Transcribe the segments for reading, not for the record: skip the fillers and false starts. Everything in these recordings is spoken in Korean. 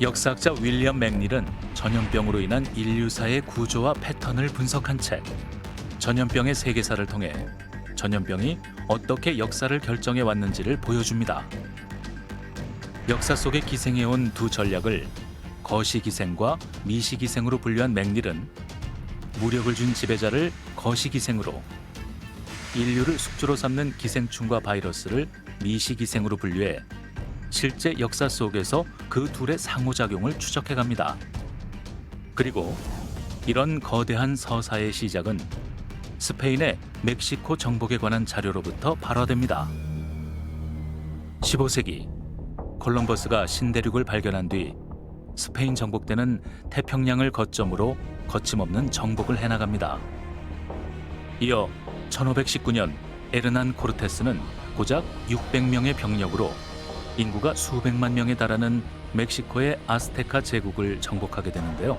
역사학자 윌리엄 맥닐은 전염병으로 인한 인류사의 구조와 패턴을 분석한 책 전염병의 세계사를 통해 전염병이 어떻게 역사를 결정해 왔는지를 보여줍니다. 역사 속에 기생해온 두 전략을 거시기생과 미시기생으로 분류한 맥닐은 무력을 준 지배자를 거시기생으로, 인류를 숙주로 삼는 기생충과 바이러스를 미시기생으로 분류해 실제 역사 속에서 그 둘의 상호작용을 추적해갑니다. 그리고 이런 거대한 서사의 시작은 스페인의 멕시코 정복에 관한 자료로부터 발화됩니다. 15세기 콜럼버스가 신대륙을 발견한 뒤 스페인 정복대는 태평양을 거점으로 거침없는 정복을 해나갑니다. 이어 1519년 에르난 코르테스는 고작 600명의 병력으로 인구가 수백만 명에 달하는 멕시코의 아스테카 제국을 정복하게 되는데요.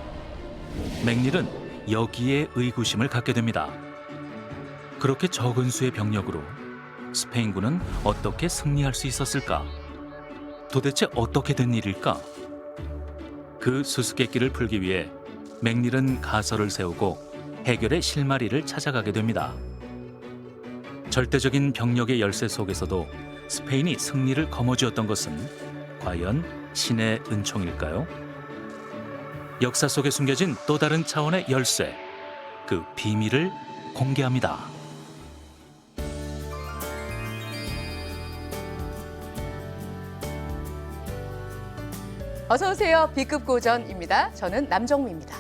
맥닐은 여기에 의구심을 갖게 됩니다. 그렇게 적은 수의 병력으로 스페인군은 어떻게 승리할 수 있었을까? 도대체 어떻게 된 일일까? 그 수수께끼를 풀기 위해 맥닐은 가설을 세우고 해결의 실마리를 찾아가게 됩니다. 절대적인 병력의 열세 속에서도 스페인이 승리를 거머쥐었던 것은 과연 신의 은총일까요? 역사 속에 숨겨진 또 다른 차원의 열쇠, 그 비밀을 공개합니다. 어서 오세요. B급 고전입니다. 저는 남정미입니다.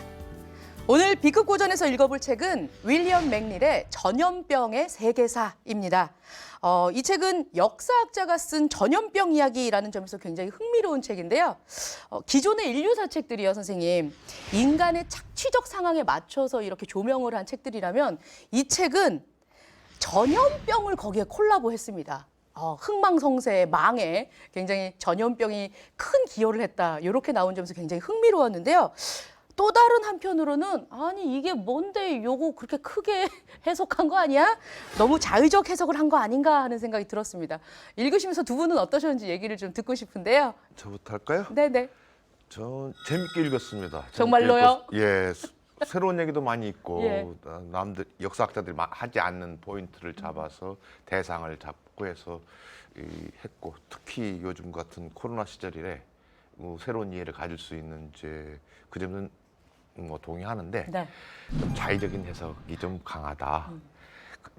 오늘 B급 고전에서 읽어볼 책은 윌리엄 맥닐의 전염병의 세계사입니다. 이 책은 역사학자가 쓴 전염병 이야기라는 점에서 굉장히 흥미로운 책인데요. 기존의 인류사 책들이요, 선생님. 인간의 착취적 상황에 맞춰서 이렇게 조명을 한 책들이라면 이 책은 전염병을 거기에 콜라보했습니다. 흥망성쇠의 망에 굉장히 전염병이 큰 기여를 했다. 이렇게 나온 점에서 굉장히 흥미로웠는데요. 또 다른 한편으로는 아니 이게 뭔데 요거 그렇게 크게 해석한 거 아니야? 너무 자의적 해석을 한 거 아닌가 하는 생각이 들었습니다. 읽으시면서 두 분은 어떠셨는지 얘기를 좀 듣고 싶은데요. 저부터 할까요? 네네. 저 재밌게 읽었습니다. 정말로요? 예, 새로운 얘기도 많이 있고 예. 남들 역사학자들이 하지 않는 포인트를 잡아서 대상을 잡고 해서 했고 특히 요즘 같은 코로나 시절이래 새로운 이해를 가질 수 있는 이제 그 점은 동의하는데 네. 좀 자의적인 해석이 좀 강하다.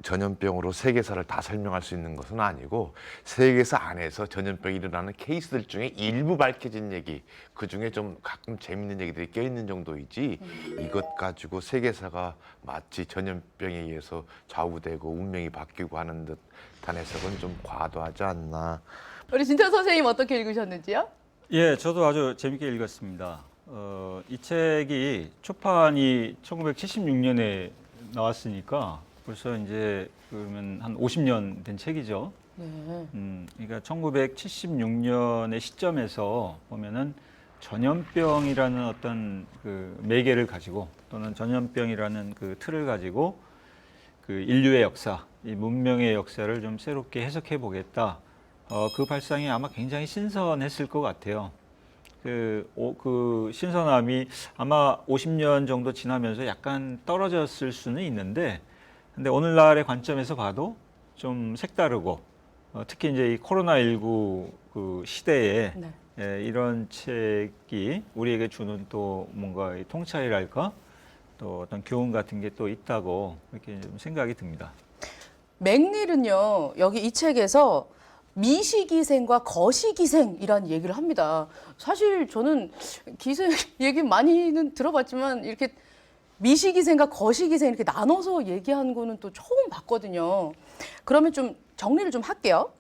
전염병으로 세계사를 다 설명할 수 있는 것은 아니고 세계사 안에서 전염병이 일어나는 케이스들 중에 일부 밝혀진 얘기, 그중에 좀 가끔 재밌는 얘기들이 껴있는 정도이지 이것 가지고 세계사가 마치 전염병에 의해서 좌우되고 운명이 바뀌고 하는 듯한 해석은 좀 과도하지 않나. 우리 진천 선생님 어떻게 읽으셨는지요? 예, 저도 아주 재밌게 읽었습니다. 이 책이 초판이 1976년에 나왔으니까 벌써 이제 그러면 한 50년 된 책이죠. 네. 그러니까 1976년의 시점에서 보면은 전염병이라는 어떤 그 매개를 가지고 또는 전염병이라는 그 틀을 가지고 그 인류의 역사, 이 문명의 역사를 좀 새롭게 해석해 보겠다. 그 발상이 아마 굉장히 신선했을 것 같아요. 그 신선함이 아마 50년 정도 지나면서 약간 떨어졌을 수는 있는데, 근데 오늘날의 관점에서 봐도 좀 색다르고, 특히 이제 이 코로나19 그 시대에 네. 이런 책이 우리에게 주는 또 뭔가 이 통찰이랄까, 또 어떤 교훈 같은 게 또 있다고 이렇게 좀 생각이 듭니다. 맥닐은요, 여기 이 책에서 미시기생과 거시기생이라는 얘기를 합니다. 사실 저는 기생 얘기 많이는 들어봤지만 이렇게 미시기생과 거시기생 이렇게 나눠서 얘기하는 거는 또 처음 봤거든요. 그러면 좀 정리를 좀 할게요.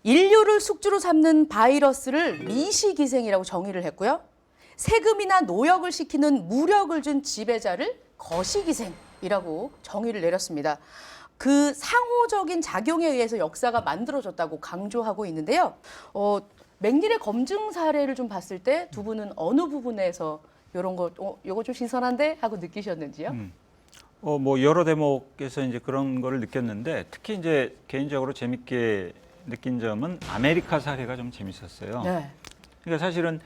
인류를 숙주로 삼는 바이러스를 미시기생이라고 정의를 했고요. 세금이나 노역을 시키는 무력을 준 지배자를 거시기생이라고 정의를 내렸습니다. 그 상호적인 작용에 의해서 역사가 만들어졌다고 강조하고 있는데요. 맥닐의 검증 사례를 좀 봤을 때 두 분은 어느 부분에서 이런 거, 이거 좀 신선한데 하고 느끼셨는지요? 뭐 여러 대목에서 이제 그런 거를 느꼈는데, 특히 이제 개인적으로 재밌게 느낀 점은 아메리카 사례가 좀 재밌었어요. 네. 그러니까 사실은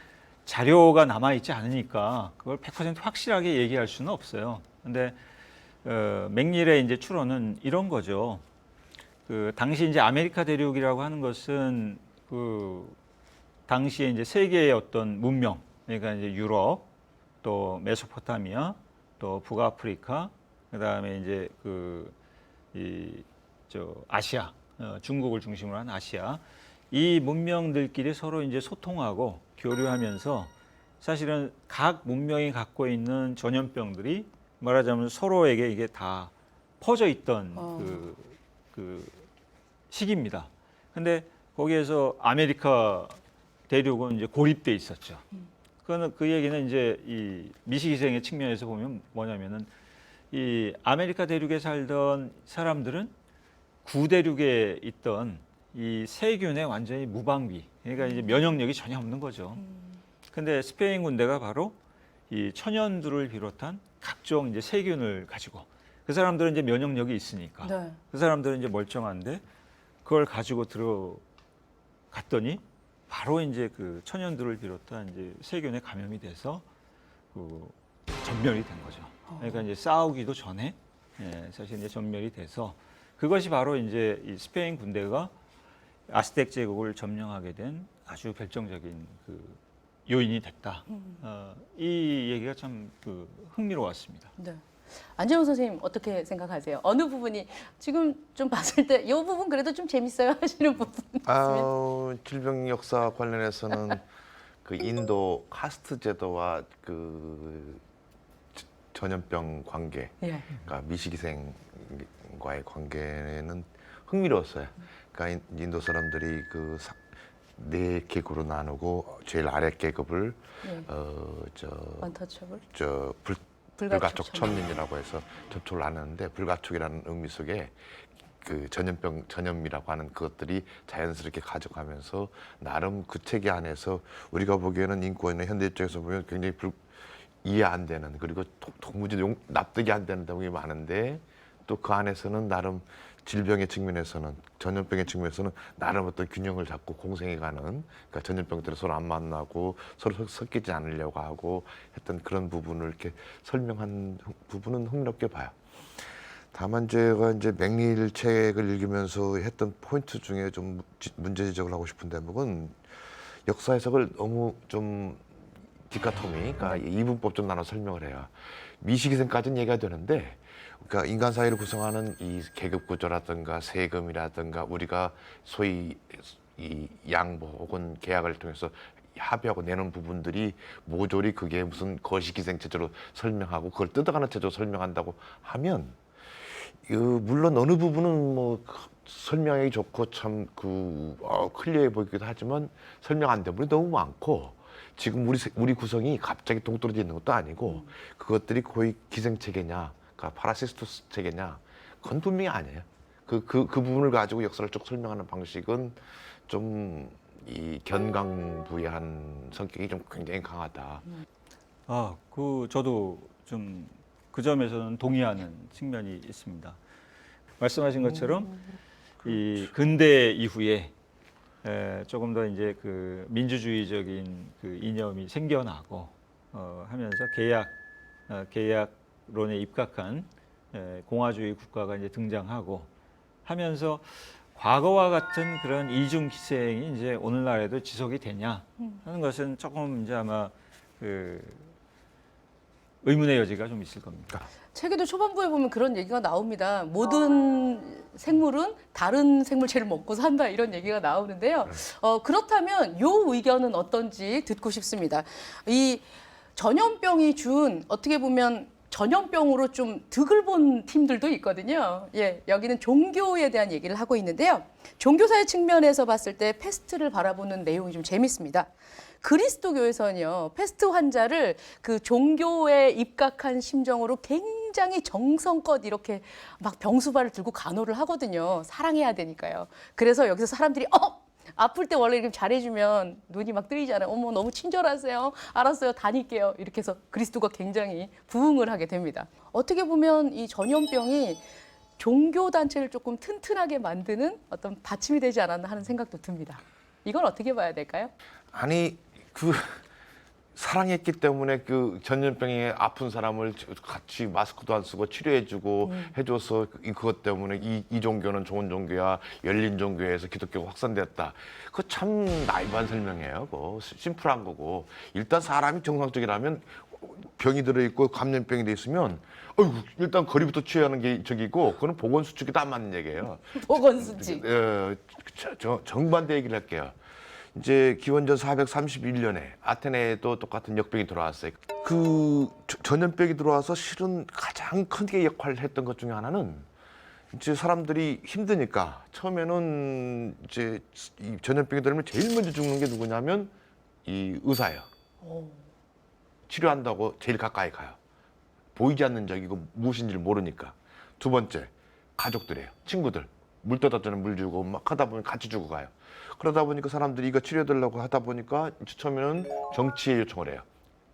자료가 남아 있지 않으니까 그걸 100% 확실하게 얘기할 수는 없어요. 근데 맥닐의 이제 추론은 이런 거죠. 그 당시 이제 아메리카 대륙이라고 하는 것은 그 당시에 이제 세계의 어떤 문명, 그러니까 이제 유럽, 또 메소포타미아, 또 북아프리카, 그다음에 이제 아시아, 중국을 중심으로 한 아시아, 이 문명들끼리 서로 이제 소통하고 교류하면서 사실은 각 문명이 갖고 있는 전염병들이 말하자면 서로에게 이게 다 퍼져 있던 그 시기입니다. 근데 거기에서 아메리카 대륙은 이제 고립돼 있었죠. 그거는 그 얘기는 이제 이 미시기생의 측면에서 보면 뭐냐면은 이 아메리카 대륙에 살던 사람들은 구대륙에 있던 이 세균에 완전히 무방비, 그러니까 이제 면역력이 전혀 없는 거죠. 근데 스페인 군대가 바로 이 천연두를 비롯한 각종 이제 세균을 가지고 그 사람들은 이제 면역력이 있으니까 네. 그 사람들은 이제 멀쩡한데 그걸 가지고 들어갔더니 바로 이제 그 천연두를 비롯한 이제 세균에 감염이 돼서 그 전멸이 된 거죠. 그러니까 이제 싸우기도 전에 사실 이제 전멸이 돼서 그것이 바로 이제 이 스페인 군대가 아스텍 제국을 점령하게 된 아주 결정적인 그 요인이 됐다. 이 얘기가 참 그 흥미로웠습니다. 네. 안재홍 선생님 어떻게 생각하세요? 어느 부분이 지금 좀 봤을 때 이 부분 그래도 좀 재밌어요 하시는 부분 있으면? 질병 역사 관련해서는 그 인도 카스트 제도와 그 전염병 관계, 예. 그러니까 미시기생과의 관계는 흥미로웠어요. 그러니까 인도 사람들이 그 네 계급으로 나누고 제일 아래 계급을 예. 원터처블? 불가촉 천민이라고 해서 접촉을 나누는데 불가촉이라는 의미 속에 그 전염이라고 하는 그것들이 자연스럽게 가져가면서 나름 그 체계 안에서 우리가 보기에는 인권의 현대 입장에서 보면 굉장히 이해 안 되는 그리고 도무지 납득이 안 되는 내용이 많은데 또 그 안에서는 나름 질병의 측면에서는 전염병의 측면에서는 나름 어떤 균형을 잡고 공생해가는 그러니까 전염병들이 서로 안 만나고 서로 섞이지 않으려고 하고 했던 그런 부분을 이렇게 설명한 부분은 흥미롭게 봐요. 다만 제가 이제 맥닐 책을 읽으면서 했던 포인트 중에 좀 문제 지적을 하고 싶은 대목은 역사 해석을 너무 좀 디카토미, 그러니까 이분법 좀 나눠 설명을 해요. 미시기생까지는 얘기가 되는데, 그러니까 인간 사회를 구성하는 이 계급 구조라든가 세금이라든가 우리가 소위 이 양보 혹은 계약을 통해서 합의하고 내는 부분들이 모조리 그게 무슨 거시기생 체제로 설명하고 그걸 뜯어가는 체제로 설명한다고 하면 물론 어느 부분은 뭐 설명하기 좋고 참 클리어해 보이기도 하지만 설명 안 된 부분이 너무 많고 지금 우리 구성이 갑자기 동떨어져 있는 것도 아니고 그것들이 거의 기생 체계냐, 그러니까 파라시스토스 체계냐, 그건 분명히 아니에요. 그 부분을 가지고 역사를 쭉 설명하는 방식은 좀 이 견강부회한 성격이 좀 굉장히 강하다. 저도 좀 그 점에서는 동의하는 측면이 있습니다. 말씀하신 것처럼 이 근대 이후에 조금 더 이제 그 민주주의적인 그 이념이 생겨나고 하면서 계약론에 입각한 공화주의 국가가 이제 등장하고 하면서 과거와 같은 그런 이중 기생이 이제 오늘날에도 지속이 되냐 하는 것은 조금 이제 아마 그 의문의 여지가 좀 있을 겁니다. 책에도 초반부에 보면 그런 얘기가 나옵니다. 모든 생물은 다른 생물체를 먹고 산다 이런 얘기가 나오는데요. 그렇다면 이 의견은 어떤지 듣고 싶습니다. 이 전염병이 준 어떻게 보면 전염병으로 좀 득을 본 팀들도 있거든요. 예, 여기는 종교에 대한 얘기를 하고 있는데요. 종교사의 측면에서 봤을 때 패스트를 바라보는 내용이 좀 재밌습니다. 그리스도교에서는요, 패스트 환자를 그 종교에 입각한 심정으로 굉장히 정성껏 이렇게 막 병수발을 들고 간호를 하거든요. 사랑해야 되니까요. 그래서 여기서 사람들이 아플 때 원래 이렇게 잘해주면 눈이 막 뜨이잖아요. 어머 너무 친절하세요. 알았어요. 다닐게요. 이렇게 해서 그리스도가 굉장히 부응을 하게 됩니다. 어떻게 보면 이 전염병이 종교단체를 조금 튼튼하게 만드는 어떤 받침이 되지 않았나 하는 생각도 듭니다. 이걸 어떻게 봐야 될까요? 아니 사랑했기 때문에 그 전염병에 아픈 사람을 같이 마스크도 안 쓰고 치료해주고 해줘서 그것 때문에 이 종교는 좋은 종교야, 열린 종교에서 기독교가 확산됐다. 그거 참 나이브한 설명이에요. 그거 심플한 거고. 일단 사람이 정상적이라면 병이 들어있고 감염병이 돼 있으면 어이구, 일단 거리부터 취하는 게 저기고 그거는 보건수칙에도 안 맞는 얘기예요. 보건수칙. 정반대 얘기를 할게요. 이제 기원전 431년에 아테네에도 똑같은 역병이 들어왔어요. 그 전염병이 들어와서 실은 가장 크게 역할을 했던 것 중에 하나는 이제 사람들이 힘드니까 처음에는 이제 이 전염병이 들면 제일 먼저 죽는 게 누구냐면 이 의사예요. 치료한다고 제일 가까이 가요. 보이지 않는 적이고 무엇인지를 모르니까. 두 번째, 가족들이에요. 친구들. 물 떠다 주는 물 주고 막 하다 보면 같이 죽어가요. 그러다 보니까 사람들이 이거 치료해달라고 하다 보니까 처음에는 정치에 요청을 해요.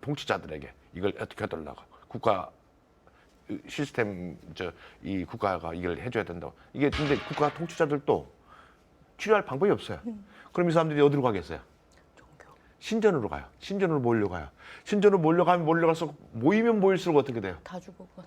통치자들에게 이걸 어떻게 해달라고. 국가 시스템 이 국가가 이걸 해줘야 된다고. 이게 근데 국가 통치자들도 치료할 방법이 없어요. 그럼 이 사람들이 어디로 가겠어요? 신전으로 가요. 신전으로 몰려가요. 신전으로 몰려가면 몰려갈수록 모이면 모일수록 어떻게 돼요? 다 죽었고.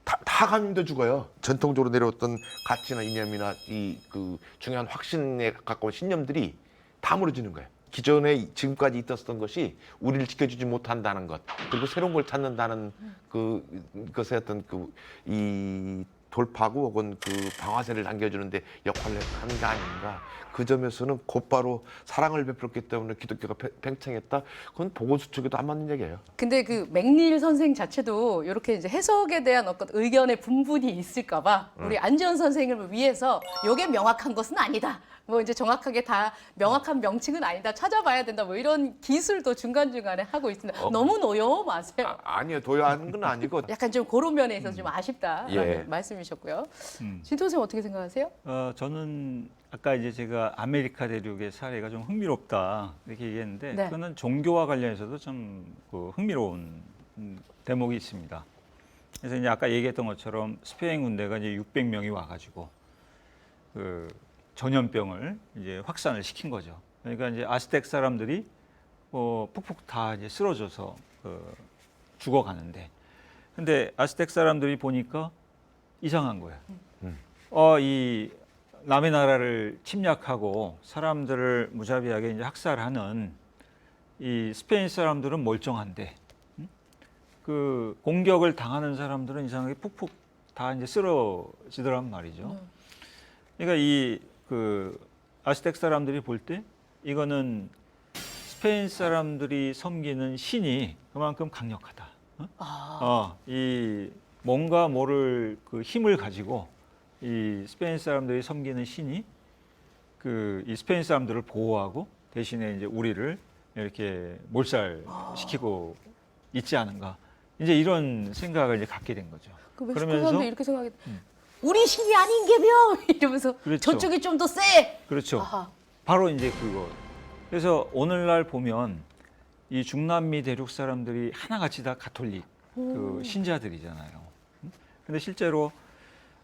다 감염돼 죽어요. 전통적으로 내려왔던 가치나 이념이나 이 그 중요한 확신에 가까운 신념들이 다 무너지는 거예요. 기존에 지금까지 있었던 것이 우리를 지켜주지 못한다는 것, 그리고 새로운 걸 찾는다는 그것의 어떤 이 돌파구 혹은 그 방아쇠를 당겨주는데 역할을 하는 게 아닌가. 그 점에서는 곧바로 사랑을 베풀었기 때문에 기독교가 팽창했다. 그건 보건수칙에도 안 맞는 얘기예요. 근데 그 맥닐 선생 자체도 이렇게 이제 해석에 대한 어떤 의견의 분분이 있을까봐 우리 안지원 선생님을 위해서 이게 명확한 것은 아니다. 뭐 이제 정확하게 다 명확한 명칭은 아니다. 찾아봐야 된다. 뭐 이런 기술도 중간중간에 하고 있습니다. 너무 노여워 마세요. 아니요, 도야하는 건 아니고. 약간 좀 그런 면에 있어서 좀 아쉽다라는 예. 말씀이셨고요. 진토 선생 어떻게 생각하세요? 저는 아까 이제 제가 아메리카 대륙의 사례가 좀 흥미롭다 이렇게 얘기했는데 네. 그거는 종교와 관련해서도 좀 흥미로운 대목이 있습니다. 그래서 이제 아까 얘기했던 것처럼 스페인 군대가 이제 600명이 와가지고 그 전염병을 이제 확산을 시킨 거죠. 그러니까 이제 아스텍 사람들이 푹푹 다 이제 쓰러져서 죽어가는데, 근데 아스텍 사람들이 보니까 이상한 거예요. 이 남의 나라를 침략하고 사람들을 무자비하게 이제 학살하는 이 스페인 사람들은 멀쩡한데, 그 공격을 당하는 사람들은 이상하게 푹푹 다 이제 쓰러지더란 말이죠. 그러니까 그 아스텍 사람들이 볼 때 이거는 스페인 사람들이 섬기는 신이 그만큼 강력하다. 이 뭔가 모를 그 힘을 가지고 이 스페인 사람들이 섬기는 신이 이 스페인 사람들을 보호하고 대신에 이제 우리를 이렇게 몰살시키고 있지 않은가. 이제 이런 생각을 이제 갖게 된 거죠. 그 멕시코 사람도 이렇게 생각해. 우리 신이 아닌 게며 이러면서 그렇죠. 저쪽이 좀 더 세. 그렇죠. 아하. 바로 이제 그거. 그래서 오늘날 보면 이 중남미 대륙 사람들이 하나같이 다 가톨릭 그 신자들이잖아요. 근데 실제로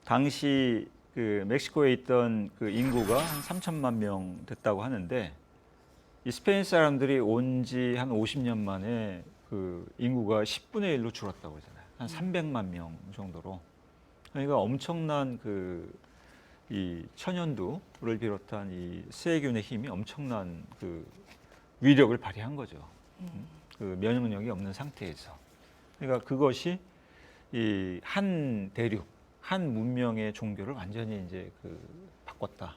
당시 그 멕시코에 있던 그 인구가 한 3천만 명 됐다고 하는데, 이 스페인 사람들이 온 지 한 50년 만에 그 인구가 10분의 1로 줄었다고 하잖아요. 한 300만 명 정도로. 그러니까 엄청난 이 천연두를 비롯한 이 세균의 힘이 엄청난 그 위력을 발휘한 거죠. 그 면역력이 없는 상태에서. 그러니까 그것이 이 한 대륙, 한 문명의 종교를 완전히 이제 바꿨다.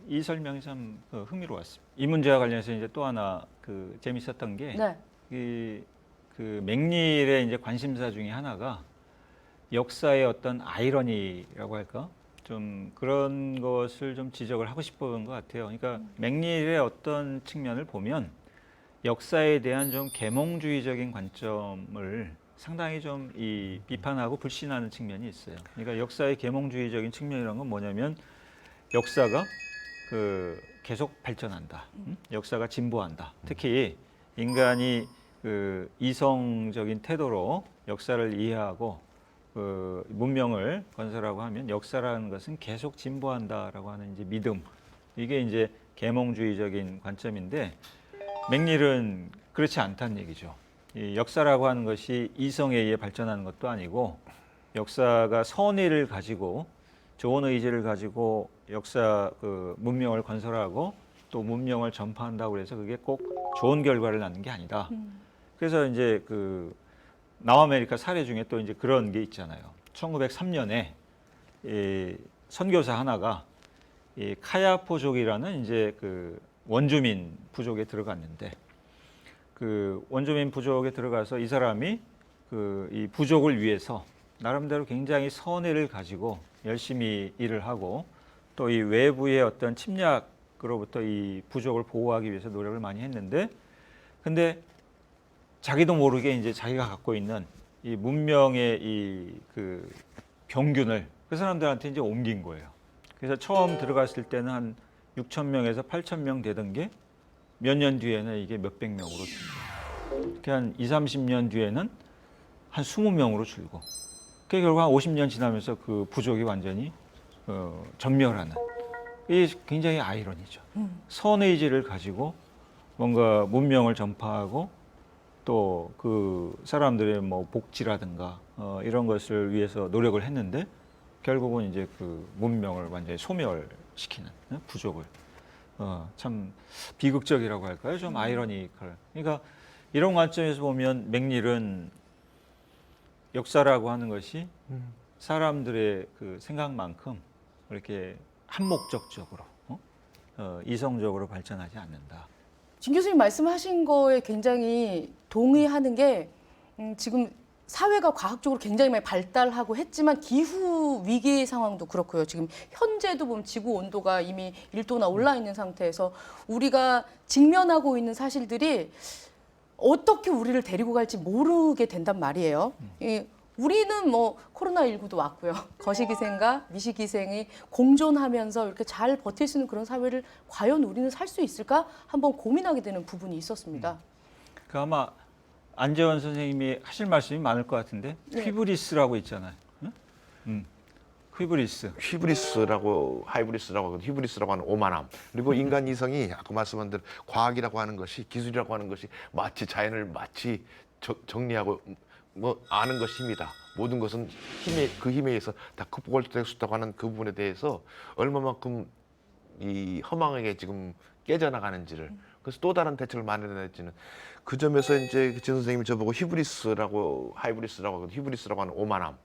이 설명이 참 흥미로웠습니다. 이 문제와 관련해서 이제 또 하나 재밌었던 게, 네. 그 맥닐의 이제 관심사 중에 하나가 역사의 어떤 아이러니라고 할까? 좀 그런 것을 좀 지적을 하고 싶었던 것 같아요. 그러니까 맥닐의 어떤 측면을 보면 역사에 대한 좀 계몽주의적인 관점을 상당히 좀 비판하고 불신하는 측면이 있어요. 그러니까 역사의 계몽주의적인 측면이란 건 뭐냐면 역사가 계속 발전한다. 역사가 진보한다. 특히 인간이 이성적인 태도로 역사를 이해하고 문명을 건설하고 하면 역사라는 것은 계속 진보한다라고 하는 이제 믿음. 이게 이제 계몽주의적인 관점인데, 맥닐은 그렇지 않다는 얘기죠. 이 역사라고 하는 것이 이성에 의해 발전하는 것도 아니고 역사가 선의를 가지고 좋은 의지를 가지고 역사 그 문명을 건설하고 또 문명을 전파한다고 해서 그게 꼭 좋은 결과를 낳는 게 아니다. 그래서 이제 그 남아메리카 사례 중에 또 이제 그런 게 있잖아요. 1903년에 이 선교사 하나가 이 카야포족이라는 이제 그 원주민 부족에 들어갔는데 그 원주민 부족에 들어가서 이 사람이 그 이 부족을 위해서 나름대로 굉장히 선의를 가지고 열심히 일을 하고 또 이 외부의 어떤 침략으로부터 이 부족을 보호하기 위해서 노력을 많이 했는데 근데 자기도 모르게 이제 자기가 갖고 있는 이 문명의 이 그 병균을 그 사람들한테 이제 옮긴 거예요. 그래서 처음 들어갔을 때는 한 6천 명에서 8천 명 되던 게 몇 년 뒤에는 이게 몇백 명으로 줄고 이렇게 한 2, 30년 뒤에는 한 20명으로 줄고 그게 결국 한 50년 지나면서 그 부족이 완전히 전멸하는 이게 굉장히 아이러니죠. 선의지를 가지고 뭔가 문명을 전파하고 또 그 사람들의 뭐 복지라든가 이런 것을 위해서 노력을 했는데 결국은 이제 그 문명을 완전히 소멸시키는 부족을 참 비극적이라고 할까요? 좀 아이러니컬. 그러니까 이런 관점에서 보면 맥닐은 역사라고 하는 것이 사람들의 그 생각만큼 그렇게 한목적적으로 이성적으로 발전하지 않는다. 진 교수님 말씀하신 거에 굉장히 동의하는 게 지금 사회가 과학적으로 굉장히 많이 발달하고 했지만 기후 위기 상황도 그렇고요. 지금 현재도 보면 지구 온도가 이미 1도나 올라 있는 상태에서 우리가 직면하고 있는 사실들이 어떻게 우리를 데리고 갈지 모르게 된단 말이에요. 우리는 뭐 코로나19도 왔고요. 거시기생과 미시기생이 공존하면서 이렇게 잘 버틸 수 있는 그런 사회를 과연 우리는 살 수 있을까? 한번 고민하게 되는 부분이 있었습니다. 그 아마 안재원 선생님이 하실 말씀이 많을 것 같은데 네. 휘브리스라고 있잖아요. 휘브리스. 히브리스라고 하이브리스라고 히브리스라고 하는 오만함. 그리고 인간 이성이 아까 말씀한 대로 과학이라고 하는 것이 기술이라고 하는 것이 마치 자연을 마치 정리하고 뭐 아는 것이 힘이다. 모든 것은 그 힘에 의해서 다 극복할 수 있다고 하는 그 부분에 대해서 얼마만큼 이 허망하게 지금 깨져나가는지를 그래서 또 다른 대책을 마련할지는 그 점에서 이제 진 선생님이 저보고 히브리스라고 하이브리스라고 히브리스라고 하는 오만함.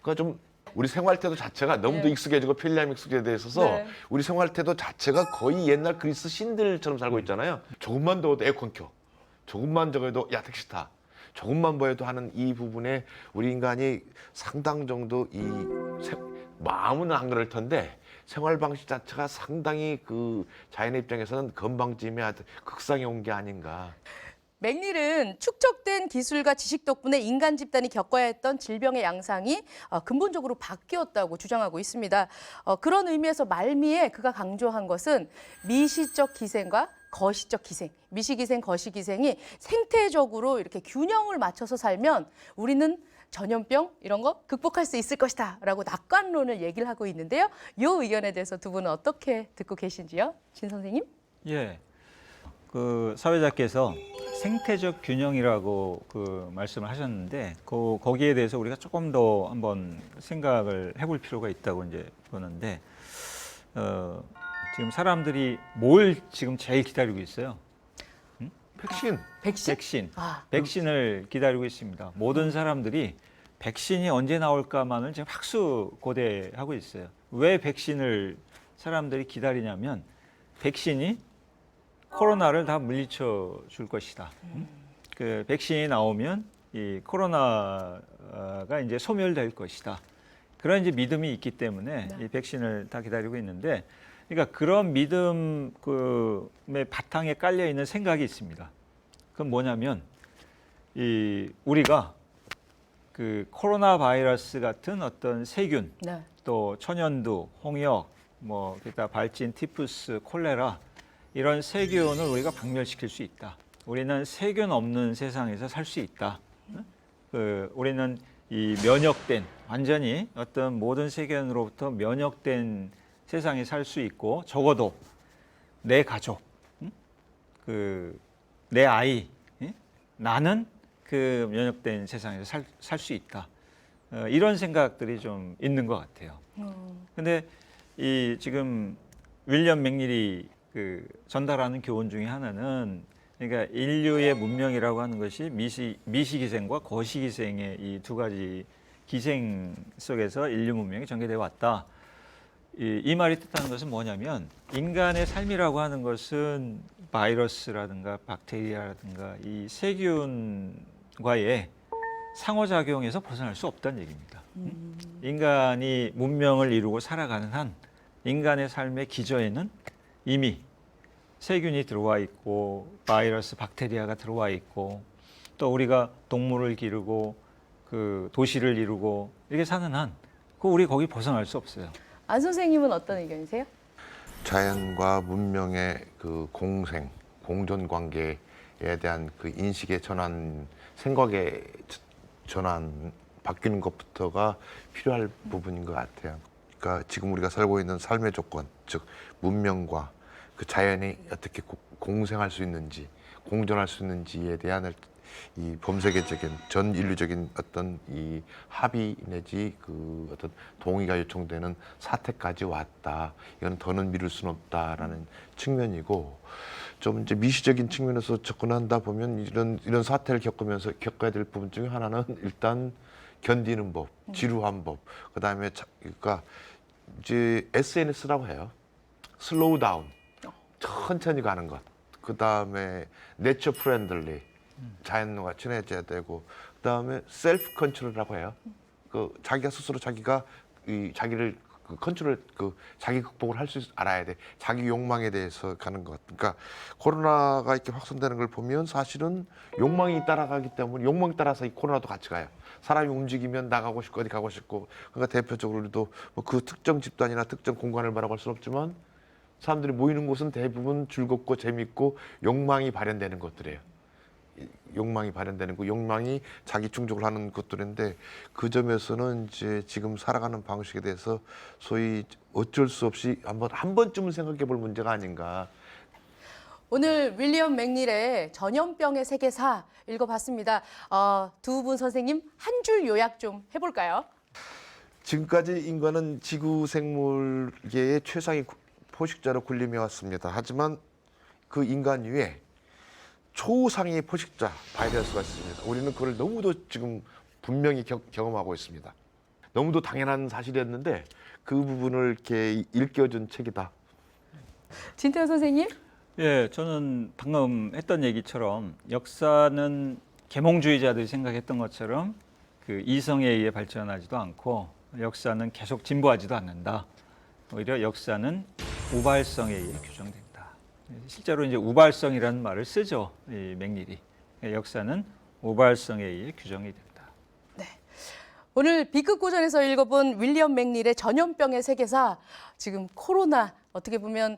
그러니까 좀 우리 생활 태도 자체가 너무도 네. 익숙해지고 편리함이 익숙해져 있어서 네. 우리 생활 태도 자체가 거의 옛날 그리스 신들처럼 살고 있잖아요. 조금만 더워도 에어컨 켜. 조금만 저거도 야 택시 타. 조금만 보여도 하는 이 부분에 우리 인간이 상당 정도 마음은 안 그럴 텐데 생활 방식 자체가 상당히 그 자연의 입장에서는 건방짐의 극상에 온 게 아닌가. 맥닐은 축적된 기술과 지식 덕분에 인간 집단이 겪어야 했던 질병의 양상이 근본적으로 바뀌었다고 주장하고 있습니다. 그런 의미에서 말미에 그가 강조한 것은 미시적 기생과 거시적 기생, 미시기생, 거시기생이 생태적으로 이렇게 균형을 맞춰서 살면 우리는 전염병 이런 거 극복할 수 있을 것이다 라고 낙관론을 얘기를 하고 있는데요. 이 의견에 대해서 두 분은 어떻게 듣고 계신지요? 진 선생님? 예. 그 사회자께서 생태적 균형이라고 그 말씀을 하셨는데 거기에 대해서 우리가 조금 더 한번 생각을 해볼 필요가 있다고 이제 보는데 지금 사람들이 뭘 지금 제일 기다리고 있어요? 백신. 백신? 백신을 기다리고 있습니다. 모든 사람들이 백신이 언제 나올까만을 지금 학수고대하고 있어요. 왜 백신을 사람들이 기다리냐면 백신이 코로나를 다 물리쳐 줄 것이다. 그 백신이 나오면 이 코로나가 이제 소멸될 것이다. 그런 이제 믿음이 있기 때문에 이 백신을 다 기다리고 있는데, 그러니까 그런 믿음의 바탕에 깔려 있는 생각이 있습니다. 그건 뭐냐면 우리가 그 코로나 바이러스 같은 어떤 세균, 네. 또 천연두, 홍역, 뭐 기타 발진, 티푸스, 콜레라 이런 세균을 우리가 박멸시킬 수 있다. 우리는 세균 없는 세상에서 살 수 있다. 우리는 이 면역된, 완전히 어떤 모든 세균으로부터 면역된 세상에 살 수 있고, 적어도 내 가족, 내 아이, 나는 그 면역된 세상에서 살 수 있다. 이런 생각들이 좀 있는 것 같아요. 근데 이 지금 윌리엄 맥닐이 그 전달하는 교훈 중에 하나는, 그러니까 인류의 문명이라고 하는 것이 미시기생과 거시기생의 이 두 가지 기생 속에서 인류 문명이 전개되어 왔다. 이 말이 뜻하는 것은 뭐냐면, 인간의 삶이라고 하는 것은 바이러스라든가 박테리아라든가 이 세균과의 상호작용에서 벗어날 수 없다는 얘기입니다. 인간이 문명을 이루고 살아가는 한 인간의 삶의 기저에는 이미 세균이 들어와 있고 바이러스, 박테리아가 들어와 있고, 또 우리가 동물을 기르고 그 도시를 이루고 이렇게 사는 한 우리 거기 벗어날 수 없어요. 안 선생님은 어떤 의견이세요? 자연과 문명의 그 공존 관계에 대한 그 인식의 전환, 생각의 전환, 바뀌는 것부터가 필요할 부분인 것 같아요. 그러니까 지금 우리가 살고 있는 삶의 조건, 즉 문명과 그 자연이 어떻게 공생할 수 있는지, 공존할 수 있는지에 대한 이 범세계적인 전 인류적인 어떤 이 합의 내지 그 어떤 동의가 요청되는 사태까지 왔다. 이건 더는 미룰 수는 없다라는 측면이고, 좀 이제 미시적인 측면에서 접근한다 보면 이런 사태를 겪으면서 겪어야 될 부분 중에 하나는 일단 견디는 법, 지루한 법, 그다음에 그러니까 이제 SNS라고 해요. 슬로우 다운, 천천히 가는 것. 그다음에 내처 프렌들리, 자연과 친해져야 되고, 그다음에 셀프 컨트롤이라고 해요. 그 자기가 스스로 자기가 자기를 컨트롤, 자기 극복을 할 수 알아야 돼. 자기 욕망에 대해서 가는 것. 그러니까 코로나가 이렇게 확산되는 걸 보면 사실은 욕망이 따라가기 때문에, 욕망 따라서 이 코로나도 같이 가요. 사람이 움직이면 나가고 싶고 어디 가고 싶고. 그러니까 대표적으로 우리도 뭐 그 특정 집단이나 특정 공간을 말하고 할 수는 없지만, 사람들이 모이는 곳은 대부분 즐겁고 재밌고 욕망이 발현되는 것들이에요. 욕망이 발현되는 거, 욕망이 자기 충족을 하는 것들인데, 그 점에서는 이제 지금 살아가는 방식에 대해서 소위 어쩔 수 없이 한 번쯤은 생각해 볼 문제가 아닌가. 오늘 윌리엄 맥닐의 전염병의 세계사 읽어봤습니다. 두 분 선생님 한 줄 요약 좀 해볼까요? 지금까지 인간은 지구 생물계의 최상위 포식자로 군림해 왔습니다. 하지만 그 인간 위에 초상위 포식자 바이러스가 있습니다. 우리는 그걸 너무도 지금 분명히 경험하고 있습니다. 너무도 당연한 사실이었는데 그 부분을 이렇게 일깨워준 책이다. 진태현 선생님? 예, 저는 방금 했던 얘기처럼 역사는 계몽주의자들이 생각했던 것처럼 그 이성에 의해 발전하지도 않고, 역사는 계속 진보하지도 않는다. 오히려 역사는 우발성에 의해 규정된다. 실제로 이제 우발성이라는 말을 쓰죠, 이 맥닐이. 역사는 우발성에 의해 규정이 된다. 네. 오늘 B급 고전에서 읽어본 윌리엄 맥닐의 전염병의 세계사, 지금 코로나 어떻게 보면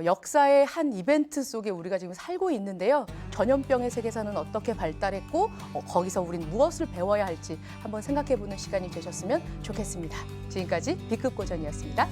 역사의 한 이벤트 속에 우리가 지금 살고 있는데요. 전염병의 세계사는 어떻게 발달했고 거기서 우린 무엇을 배워야 할지 한번 생각해보는 시간이 되셨으면 좋겠습니다. 지금까지 B급 고전이었습니다.